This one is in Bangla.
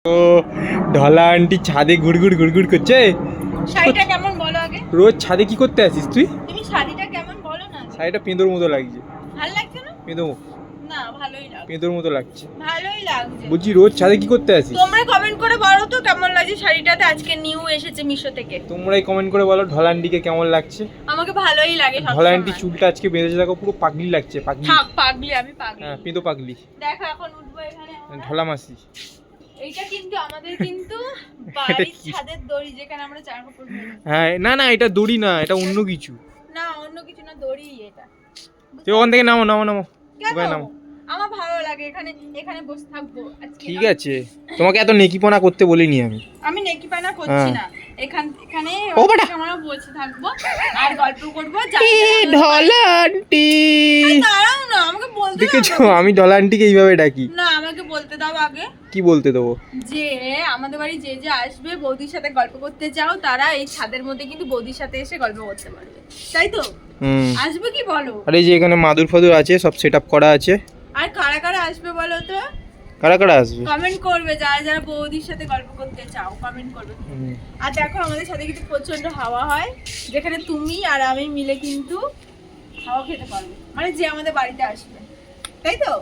ও ঢলা আন্টি ছাদে ঘুরঘুর ঘুরঘুর করছে। শাড়িটা কেমন বলো আগে? রোজ ছাদে কি করতে আসিস তুই? তুমি শাড়িটা কেমন বলো না? শাড়িটা পেঁদোর মতো লাগছে। ভালো লাগছে না? পেঁদো না ভালোই লাগছে। পেঁদোর মতো লাগছে। ভালোই লাগছে। বলছি রোজ ছাদে কি করতে আসিস? তোমরা কমেন্ট করে বলো তো কেমন লাগছে শাড়িটাতে, আজকে নিউ এসেছে মিশো থেকে। তোমরাই কমেন্ট করে বলো ঢলা আন্টিকে কেমন লাগছে। আমাকে ভালোই লাগে সব ঢলা সময়। আন্টি চুলটা আজকে বেঁধেছে, দেখো পুরো পাগলি লাগছে। পাগলি, থাক পাগলি, আমি পাগলি। হ্যাঁ পেঁদো পাগলি। দেখো এখন উঠবো এখানে আমরা। ঢলা মাসি। এইটা কিন্তু আমাদের কিন্তু এটা বাড়ির কি? ছাদের দড়ি, যেখানে আমরা চার কাপড় মেলি। হ্যাঁ না না, এটা দড়ি না, এটা অন্য কিছু। না অন্য কিছু না, দড়ি এটা। তুই ওখান থেকে নামো নামো নামো। কেন? ওখানে নামো। আমার ভালো লাগে এখানে, এখানে বসে থাকবো আজকে। ঠিক আছে, তোমাকে এত নেকিপনা করতে বলিনি আমি। আমি নেকিপানা করছি হ্যাঁ। না, এখানে ও বেটা। আমরা বসে থাকবো আর গল্প করবো। ঢলা আন্টি দাঁড়াও না, আমাকে বলতে দাও। দেখেছো, আমি ঢলা আন্টিকে এইভাবে ডাকি। না আমাকে বলতে দাও আগে, কি বলতে দেবো? যে আমাদের বাড়ি যে যে আসবে বৌদির সাথে গল্প করতে চাও, তারা এই ছাদের মধ্যে কিন্তু বৌদির সাথে এসে গল্প করতে পারবে, তাই তো? আসবে কি বলো? আর এই যে এখানে মাদুর ফাদুর আছে, সব সেট আপ করা আছে। আর কারা কারা আসবে বলো তো? কারা কারা আসবে? কমেন্ট করবে, যারা যারা বৌদির সাথে গল্প করতে চাও কমেন্ট করবে। আর দেখো আমাদের সাথে কিন্তু প্রচন্ড হাওয়া হয়, যেখানে তুমি আর আমি মিলে কিন্তু হাওয়া খেতে পারবো, মানে যে আমাদের বাড়িতে আসবে, তাই তো?